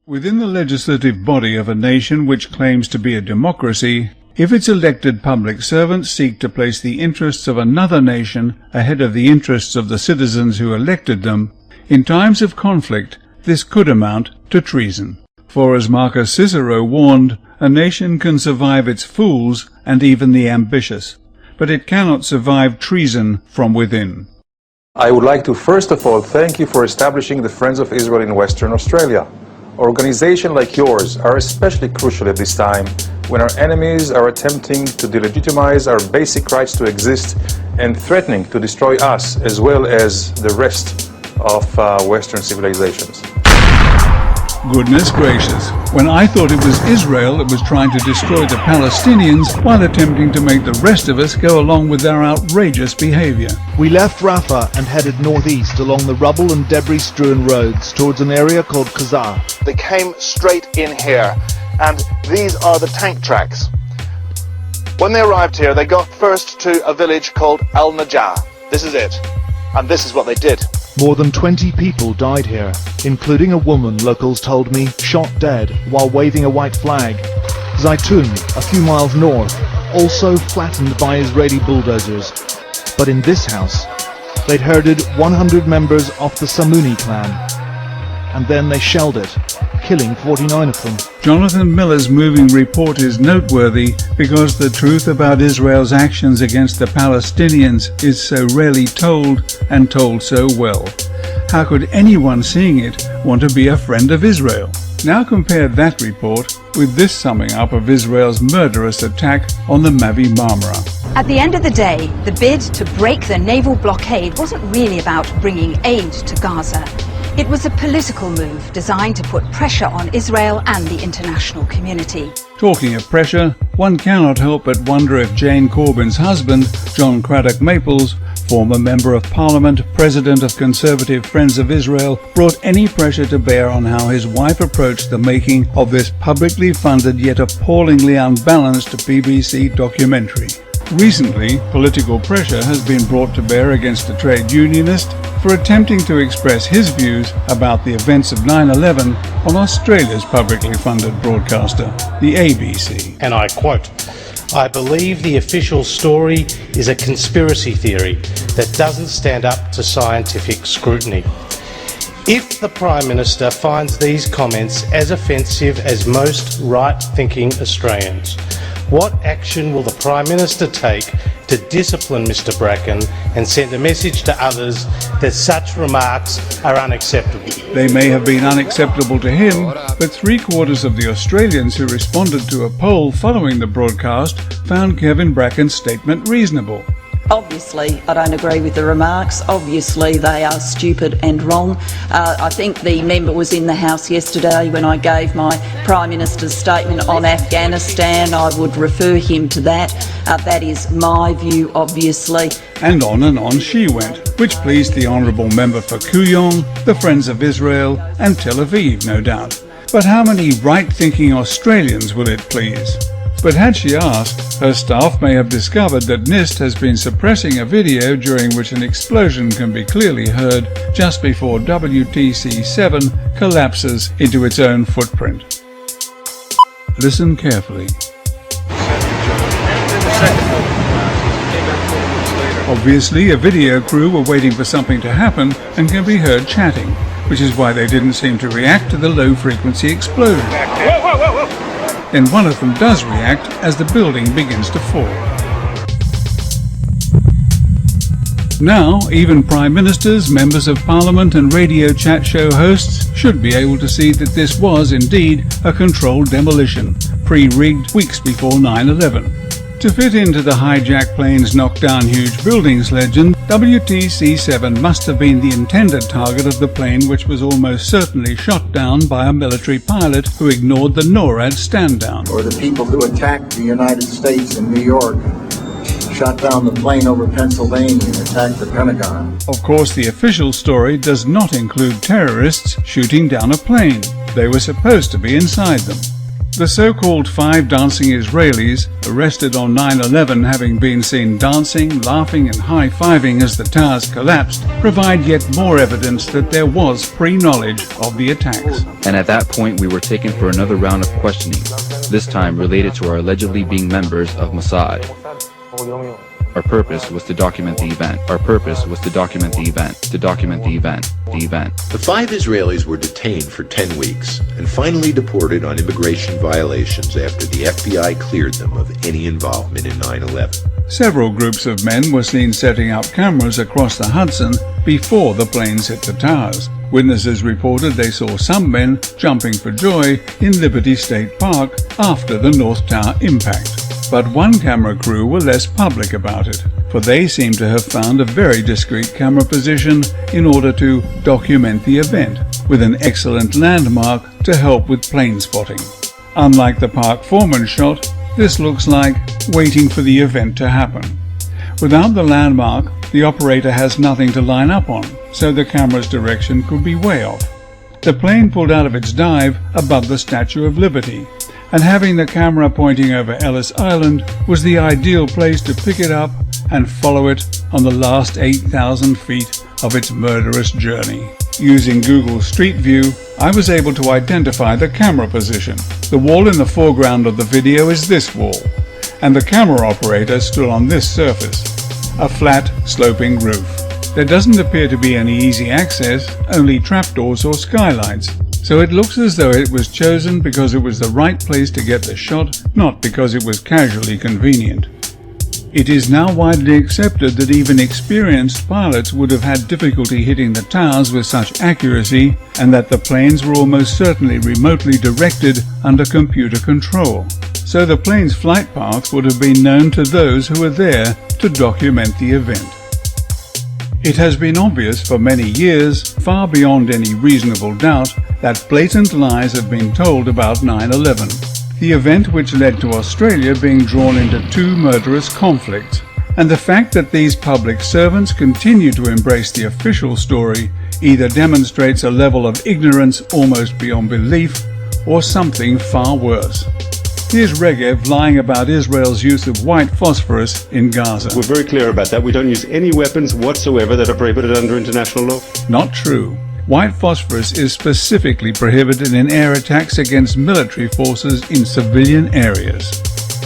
Within the legislative body of a nation which claims to be a democracy, if its elected public servants seek to place the interests of another nation ahead of the interests of the citizens who elected them, in times of conflict this could amount to treason. For as Marcus Cicero warned, a nation can survive its fools and even the ambitious, but it cannot survive treason from within. I would like to first of all thank you for establishing the Friends of Israel in Western Australia. Organizations like yours are especially crucial at this time when our enemies are attempting to delegitimize our basic rights to exist and threatening to destroy us as well as the rest of Western civilizations. Goodness gracious, when I thought it was Israel that was trying to destroy the Palestinians while attempting to make the rest of us go along with their outrageous behavior. We left Rafah and headed northeast along the rubble and debris-strewn roads towards an area called Khazar. They came straight in here, and these are the tank tracks. When they arrived here, they got first to a village called Al-Najah. This is it, and this is what they did. More than 20 people died here, including a woman, locals told me, shot dead while waving a white flag. Zaytun, a few miles north, also flattened by Israeli bulldozers. But in this house, they'd herded 100 members of the Samuni clan, and then they shelled it, killing 49 of them. Jonathan Miller's moving report is noteworthy because the truth about Israel's actions against the Palestinians is so rarely told, and told so well. How could anyone seeing it want to be a friend of Israel? Now compare that report with this summing up of Israel's murderous attack on the Mavi Marmara. At the end of the day, the bid to break the naval blockade wasn't really about bringing aid to Gaza. It was a political move designed to put pressure on Israel and the international community. Talking of pressure, one cannot help but wonder if Jane Corbyn's husband, John Craddock Maples, former Member of Parliament, President of Conservative Friends of Israel, brought any pressure to bear on how his wife approached the making of this publicly funded yet appallingly unbalanced BBC documentary. Recently, political pressure has been brought to bear against a trade unionist for attempting to express his views about the events of 9/11 on Australia's publicly funded broadcaster, the ABC. And I quote, "I believe the official story is a conspiracy theory that doesn't stand up to scientific scrutiny. If the Prime Minister finds these comments as offensive as most right-thinking Australians, what action will the Prime Minister take to discipline Mr Bracken and send a message to others that such remarks are unacceptable?" They may have been unacceptable to him, but 3/4 of the Australians who responded to a poll following the broadcast found Kevin Bracken's statement reasonable. Obviously, I don't agree with the remarks. Obviously, they are stupid and wrong. I think the member was in the House yesterday when I gave my Prime Minister's statement on Afghanistan. I would refer him to that. That is my view, obviously. And on she went, which pleased the Honourable Member for Kuyong, the Friends of Israel, and Tel Aviv, no doubt. But how many right-thinking Australians will it please? But had she asked, her staff may have discovered that NIST has been suppressing a video during which an explosion can be clearly heard just before WTC-7 collapses into its own footprint. Listen carefully. Obviously, a video crew were waiting for something to happen and can be heard chatting, which is why they didn't seem to react to the low-frequency explosion. Then one of them does react as the building begins to fall. Now, even Prime Ministers, Members of Parliament and radio chat show hosts should be able to see that this was indeed a controlled demolition, pre-rigged weeks before 9/11. To fit into the hijacked planes knocked down huge buildings legend, WTC-7 must have been the intended target of the plane which was almost certainly shot down by a military pilot who ignored the NORAD stand-down. Or the people who attacked the United States in New York, shot down the plane over Pennsylvania and attacked the Pentagon. Of course, the official story does not include terrorists shooting down a plane. They were supposed to be inside them. The so-called 5 dancing Israelis, arrested on 9/11 having been seen dancing, laughing and high-fiving as the towers collapsed, provide yet more evidence that there was pre-knowledge of the attacks. And at that point we were taken for another round of questioning, this time related to our allegedly being members of Mossad. Our purpose was to document the event. Our purpose was to document the event. To document the event. The event. The 5 Israelis were detained for 10 weeks and finally deported on immigration violations after the FBI cleared them of any involvement in 9/11. Several groups of men were seen setting up cameras across the Hudson before the planes hit the towers. Witnesses reported they saw some men jumping for joy in Liberty State Park after the North Tower impact. But one camera crew were less public about it, for they seem to have found a very discreet camera position in order to document the event, with an excellent landmark to help with plane spotting. Unlike the park foreman shot, this looks like waiting for the event to happen. Without the landmark, the operator has nothing to line up on, so the camera's direction could be way off. The plane pulled out of its dive above the Statue of Liberty, and having the camera pointing over Ellis Island was the ideal place to pick it up and follow it on the last 8,000 feet of its murderous journey. Using Google Street View, I was able to identify the camera position. The wall in the foreground of the video is this wall, and the camera operator stood on this surface, a flat, sloping roof. There doesn't appear to be any easy access, only trapdoors or skylights. So it looks as though it was chosen because it was the right place to get the shot, not because it was casually convenient. It is now widely accepted that even experienced pilots would have had difficulty hitting the towers with such accuracy, and that the planes were almost certainly remotely directed under computer control. So the plane's flight path would have been known to those who were there to document the event. It has been obvious for many years, far beyond any reasonable doubt, that blatant lies have been told about 9/11, the event which led to Australia being drawn into 2 murderous conflicts, and the fact that these public servants continue to embrace the official story either demonstrates a level of ignorance almost beyond belief, or something far worse. Here's Regev lying about Israel's use of white phosphorus in Gaza. We're very clear about that. We don't use any weapons whatsoever that are prohibited under international law. Not true. White phosphorus is specifically prohibited in air attacks against military forces in civilian areas.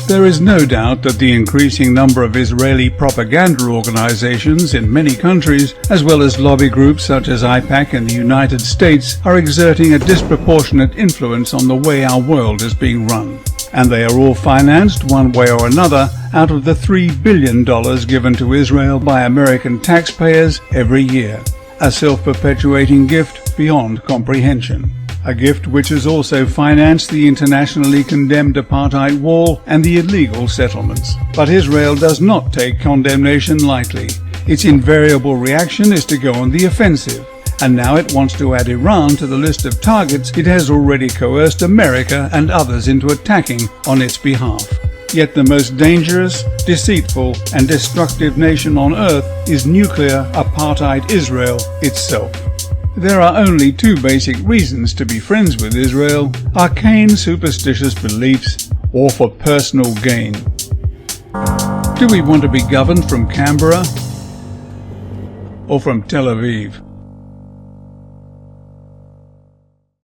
There is no doubt that the increasing number of Israeli propaganda organizations in many countries, as well as lobby groups such as AIPAC in the United States, are exerting a disproportionate influence on the way our world is being run. And they are all financed one way or another out of the $3 billion given to Israel by American taxpayers every year. A self-perpetuating gift beyond comprehension. A gift which has also financed the internationally condemned apartheid wall and the illegal settlements. But Israel does not take condemnation lightly. Its invariable reaction is to go on the offensive. And now it wants to add Iran to the list of targets it has already coerced America and others into attacking on its behalf. Yet the most dangerous, deceitful and destructive nation on earth is nuclear apartheid Israel itself. There are only 2 basic reasons to be friends with Israel: arcane superstitious beliefs or for personal gain. Do we want to be governed from Canberra or from Tel Aviv?